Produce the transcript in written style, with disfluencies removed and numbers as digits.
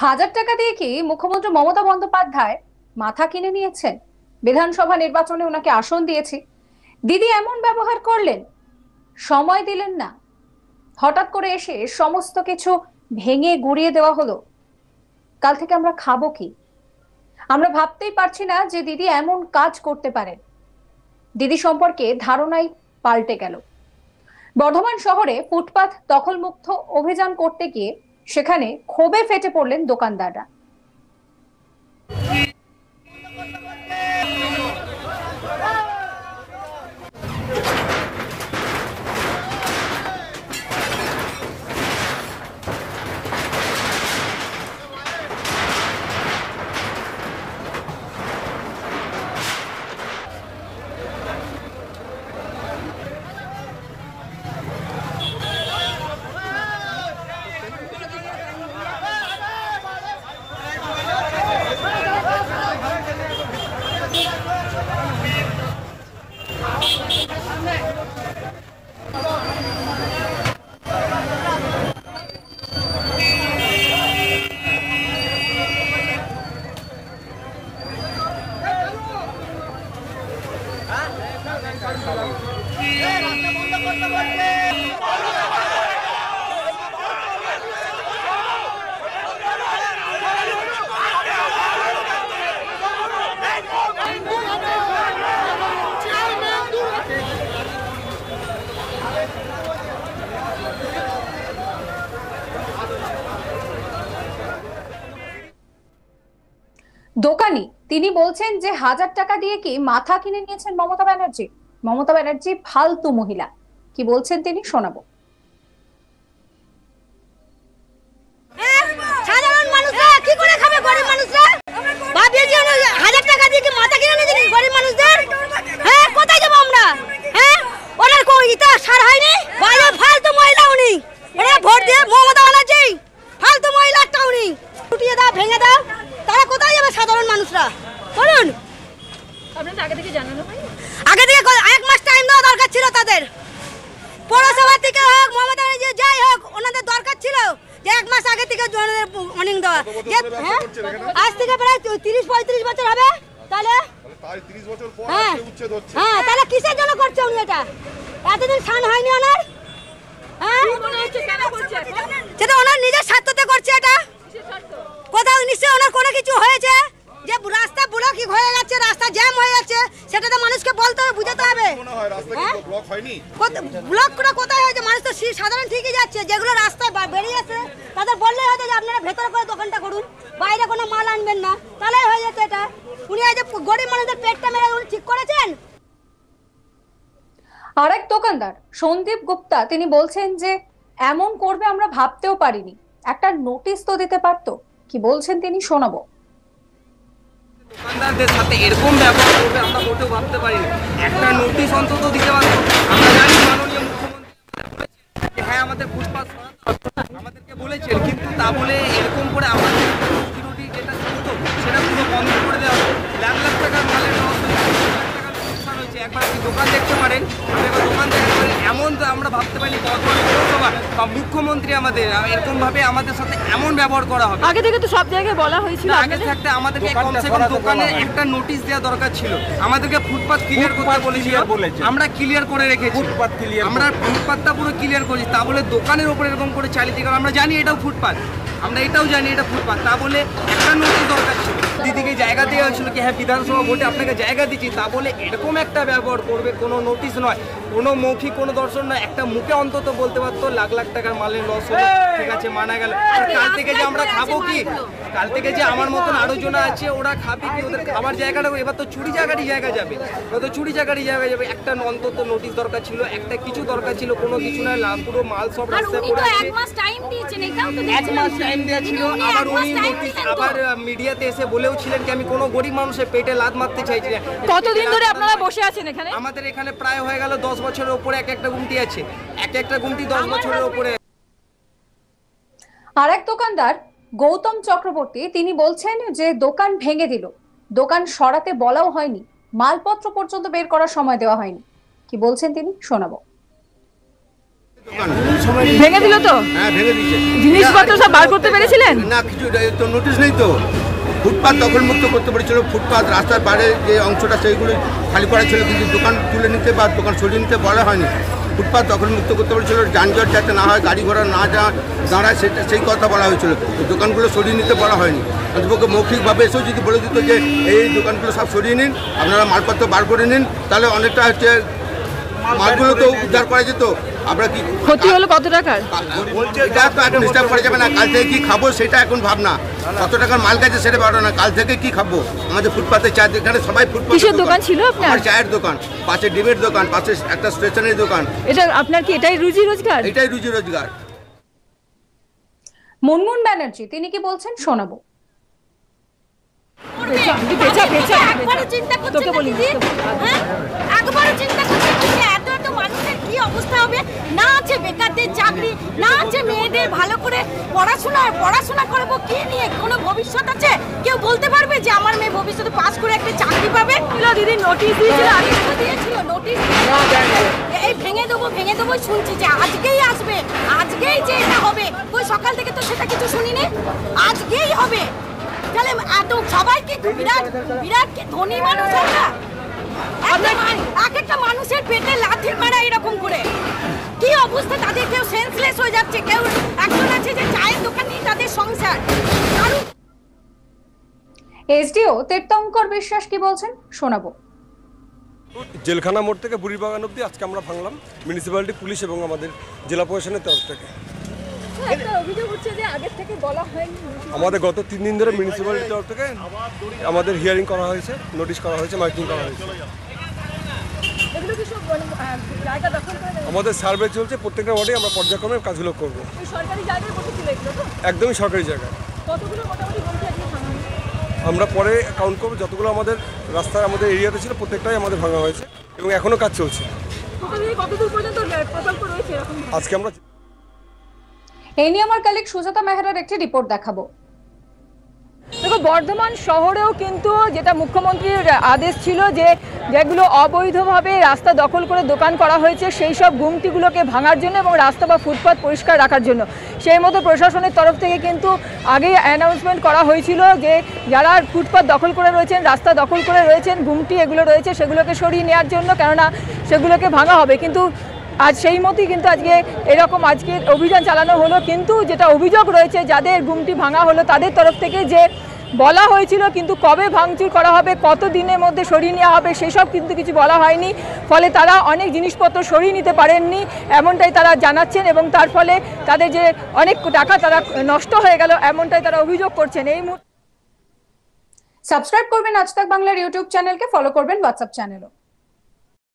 হাজার টাকা দিয়ে কি মুখ্যমন্ত্রী মমতা বন্দ্যোপাধ্যায় মাথা কিনে নিয়েছেন? বিধানসভা নির্বাচনে ওনাকে আসন দিয়েছি, দিদি এমন ব্যবহার করলেন, সময় দিলেন না, হঠাৎ করে এসে সমস্ত কিছু ভেঙে গুড়িয়ে দেওয়া হলো। কাল থেকে আমরা খাবো কি? আমরা ভাবতেই পারছি না যে দিদি এমন কাজ করতে পারেন। দিদি সম্পর্কে ধারণাই পাল্টে গেল। বর্ধমান শহরে ফুটপাত দখলমুক্ত অভিযান করতে গিয়ে সেখানে ক্ষোভে ফেটে পড়লেন দোকানদাররা। দোকানি তিনি বলছেন যে হাজার টাকা দিয়ে কি মাথা কিনে নিয়েছেন মমতা ব্যানার্জি। মমতা ব্যানার্জি ফালতু মহিলা। কি বলছেন তিনি শোনাবো। সাধারণ মানুষরা কি করে খাবে? গরিব মানুষরা ভাবিয়ে যে হাজার টাকা দিয়ে কি মাথা কিনে নিয়েছেন গরিব মানুষদের? হ্যাঁ, কোথায় যাবো আমরা? হ্যাঁ, ওনার ইটা সার হয়নি। বাইরে ফালতু মহিলা উনি, ওরা ভোট দিয়ে মমতা ব্যানার্জি ফালতু মহিলা একটা উনি। উঠিয়ে দাও, ভেঙে দাও, তারা কোথায় যাবে সাধারণ মানুষরা? বলুন। আপনাদের আগে থেকে জানানো হয়? আগে থেকে 1 মাস টাইম দেওয়া দরকার ছিল তাদের। পৌরসভা থেকে হোক, মমতা ব্যানার্জি যাই হোক, ওনাদের দরকার ছিল যে 1 মাস আগে থেকে ওয়ার্নিং দেওয়া। আজ থেকে প্রায় 30-35 বছর হবে। তাহলে 30 বছর পর হ্যাঁ, উচ্ছেদ হচ্ছে। হ্যাঁ, তাহলে কিসের জন্য করছে উনি এটা? এতদিন শান হয়নি ওনার? হ্যাঁ, কেন করছে? সেটা ওনার নিজের স্বার্থতে করছে এটা। কোথাও নিশ্চয়ই ওনার কোনো কিছু হয়েছে যে রাস্তা ব্লক হয়ে যাচ্ছে, রাস্তা জ্যাম হয়ে যাচ্ছে, সেটা তো মানুষকে বলতে হবে, বুঝাতে হবে। মনে হয় রাস্তা কি ব্লক হয়নি? ব্লক করে কোথায় হয়েছে? মানুষ তো সাধারণ ঠিকই যাচ্ছে। যেগুলো রাস্তায় বেরিয়েছে তাদের বললেই হতো যে আপনারা ভেতরে করে দোকানটা করুন, বাইরে কোনো মাল আনবেন না, তাহলেই হয়ে যেত এটা। উনি আজ গরিব মানুষদের পেটটা মেরে উনি ঠিক করেছেন। আরেক দোকানদার সন্দীপ গুপ্তা তিনি বলছেন যে এমন করবে আমরা ভাবতেও পারিনি, একটা নোটিশ তো দিতে পারতো। কি বলছেন তিনি শোনাবো। দোকানদারদের সাথে এরকম ব্যবহার করবে আমরা মোটেও ভাবতে পারি না। একটা নোটিশ অন্তত দিতে পারতো। আমরা জানি মাননীয় মুখ্যমন্ত্রী হ্যাঁ আমাদের ফুটপাত আমাদেরকে বলেছেন, কিন্তু তা বলে এরকম করে আমাদের সিকিউরিটি যেটা হতো সেটা পুরো বন্ধ করে দেওয়া হতো। লাখ লাখ টাকার মালের লস হয়েছে। একবার আপনি দোকান দেখতে পারেন, আপনি একবার দোকান দেখতে পারেন, এমন তো আমরা ভাবতে পারিনি বর্তমানে পৌরসভা বা মুখ্যমন্ত্রী আমাদের এরকম ভাবে আমাদের সাথে এমন ব্যবহার করা হবে। আগে থেকে তো সব জায়গায় বলা হয়েছিল। আগে থাকতে আমাদেরকে কমসে কম দোকানে একটা নোটিশ দেওয়া দরকার ছিল। আমাদেরকে ফুটপাত ক্লিয়ার করতে বলেছিল, আমরা ক্লিয়ার করে রেখেছি। আমরা ফুটপাতটা পুরো ক্লিয়ার করেছি, তা বলে দোকানের উপর এরকম করে চালিয়ে গেল। আমরা জানি এটাও ফুটপাত, আমরা এটাও জানি এটা ফুটপাত, তা বলে একটা নোটিশ দরকার ছিল। দিদিকে জায়গা দেওয়া হয়েছিল কি হ্যাঁ বিধানসভা ভোটে আপনাকে জায়গা দিচ্ছি, তা বলে এরকম একটা ব্যবহার করবে। কোনো নোটিশ নয়, কোনো মৌখিক কোনো দর্শন নয়, একটা মুখে অন্তত বলতে পারতো লাখ লাখ টাকার মালের লস হলো, ঠিক আছে মানা গেল। কাল থেকে যে আমরা খাবো কি? কাল থেকে যে আমার মতন আরো জনা আছে ওরা খাবে কি? ওদের খাবার জায়গাটা এবার তো চুরি জায়গারই জায়গা যাবে, এবার তো চুরি জায়গারই জায়গা যাবে। একটা অন্তত নোটিশ দরকার ছিল, একটা কিছু দরকার ছিল, কোনো কিছু না। পুরো মাল সব রাস্তায় পড়ে আছে। 1 মাস টাইম দিয়েছেন, এটাও তো 1 মাস টাইম দেওয়া ছিল। আবার উনি নোটিশ আবার মিডিয়াতে এসে বলেও ছিলেন কি আমি কোনো গরিব মানুষের পেটে লাথ মারতে চাইছি না। কতদিন ধরে আপনারা বসে আছেন এখানে? আমাদের এখানে প্রায় হয়ে গেল 10 বছরের উপরে। এক একটা গুমটি আছে, এক একটা গুমটি 10 বছরের উপরে। আরেক দোকানদার গৌতম চক্রবর্তী তিনি বলছেন যে দোকান ভেঙে দিল, দোকান সরাতে বলাও হয়নি, মালপত্র পর্যন্ত বের করার সময় দেওয়া হয়নি। কি বলছেন তিনি শোনাবো। ভেঙে দিল তো? হ্যাঁ ভেঙে দিয়েছে। জিনিসপত্র সব বার করতে পেরেছিলেন? না কিছু তো নোটিশ নেই তো। ফুটপাত দখলমুক্ত করতে পেরেছিল, ফুটপাত রাস্তার বাইরে যে অংশটা সেইগুলো খালি করা ছিল, কিন্তু দোকান তুলে নিতে বা দোকান সরিয়ে নিতে বলা হয়নি। ফুটপাত দখলমুক্ত করতে পেরেছিল, যানজট যাতে না হয়, গাড়ি ঘোড়া না দাঁড়ায় সেটা সেই কথা বলা হয়েছিল। দোকানগুলো সরিয়ে নিতে বলা হয়নি। অন্তপক্ষে মৌখিকভাবে এসেও যদি বলে দিত যে এই দোকানগুলো সব সরিয়ে নিন, আপনারা মালপত্র বার করে নিন, তাহলে অনেকটা হচ্ছে মালগুলো তো উদ্ধার করা যেত। আমরা কি ক্ষতি হলো কত টাকার? এটা তো এখন হিসাব করা যাবে না। কাল থেকে কি খাবো সেটা এখন ভাবনা। কত টাকার মাল গেছে সেটা ভাবনা না, কাল থেকে কি খাবো। আমাদের ফুটপাতে চা, এখানে সবাই ফুটপাতে। কিসের দোকান ছিল আপনার? আমার চায়ের দোকান, পাশে ডিমের দোকান, পাশে একটা স্টেশনারি দোকান। এটা আপনার কি এটাই রুজি রোজগার? এটাই রুজি রোজগার। মুনমুন ব্যানার্জি তিনি কি বলছেন শোনাবো। একবারও চিন্তা করছেন না দিদি? হ্যাঁ? একবারও চিন্তা করছেন না যে এত এত মানুষের কি অবস্থা হবে? না আছে বেকারদের চাকরি, না আছে মেয়েদের ভালো করে পড়াশোনা করবো কি নিয়ে? কোনো ভবিষ্যৎ আছে? কেউ বলতে পারবে যে আমার মেয়ে ভবিষ্যতে পাস করে একটা চাকরি পাবে? দিদি নোটিশ দিয়েছিল, আগে তো দিয়েছিল নোটিশ। এই ভেঙে দেবো শুনছি যে আজকেই আসবে, আজকেই যে এটা হবে। ওই সকাল থেকে তো সেটা কিছু শুনিনি, আজকেই হবে। তাহলে এত সবাই কি বিরাট কি ধনী মানুষ আমরা? এক একটা মানুষের পেটে লাথি মারা এরকম করে কি অবস্থা, তাদের কেউ সেন্সলেস হয়ে যাচ্ছে, কেউ একজন আছে যে চায়ের দোকান নিয়ে তাদের সংসার। এসডিও তীর্থঙ্কর বিশ্বাস কি বলছেন শোনাবো। জেলখানা মোড় থেকে বুড়িবাগান অব্দি আজকে আমরা ভাঙলাম, মিউনিসিপ্যালিটি, পুলিশ এবং আমাদের জেলা প্রশাসনের তরফ থেকে। আমাদের গত 3 দিন ধরে মিউনিসিপ্যালিটির তরফ থেকে আমাদের হিয়ারিং করা হয়েছে, নোটিশ করা হয়েছে, মাইকিং করা হয়েছে। আমাদের সার্ভে চলছে, প্রত্যেকটা ওয়ার্ডে আমরা পর্যায়ক্রমে কাজগুলো করবো। একদমই সরকারি জায়গায়। আমরা পরে কাউন্ট করবো, যতগুলো আমাদের রাস্তায় আমাদের এরিয়াতে ছিল প্রত্যেকটাই আমাদের ভাঙা হয়েছে এবং এখনো কাজ চলছে। আজকে আমরা এই নিয়ে আমার কালেক্ট সুজাতা মেহরার একটি রিপোর্ট দেখাবো। দেখো, বর্ধমান শহরেও কিন্তু যেটা মুখ্যমন্ত্রীর আদেশ ছিল যে যেগুলো অবৈধভাবে রাস্তা দখল করে দোকান করা হয়েছে সেই সব গুমটিগুলোকে ভাঙার জন্য এবং রাস্তা বা ফুটপাত পরিষ্কার রাখার জন্য, সেই মতো প্রশাসনের তরফ থেকে কিন্তু আগেই অ্যানাউন্সমেন্ট করা হয়েছিল যে যারা ফুটপাত দখল করে রয়েছেন, রাস্তা দখল করে রয়েছেন, গুমটি এগুলো রয়েছে সেগুলোকে সরিয়ে নেওয়ার জন্য, কেননা সেগুলোকে ভাঙা হবে। কিন্তু আজ সেই মতোই কিন্তু আজকে এরকম আজকে অভিযান চালানো হলো। কিন্তু যেটা অভিযোগ রয়েছে যাদের গুমটি ভাঙা হলো তাদের তরফ থেকে যে বলা হয়েছিল, কিন্তু কবে ভাঙচুর করা হবে, কত দিনের মধ্যে সরিয়ে নেওয়া হবে সেসব কিন্তু কিছু বলা হয়নি। ফলে তারা অনেক জিনিসপত্র সরিয়ে নিতে পারেননি এমনটাই তারা জানাচ্ছেন এবং তার ফলে তাদের যে অনেক টাকা তারা নষ্ট হয়ে গেল এমনটাই তারা অভিযোগ করছেন। এই সাবস্ক্রাইব করবেন আজ তাক বাংলার ইউটিউব চ্যানেলকে, ফলো করবেন হোয়াটসঅ্যাপ চ্যানেলও।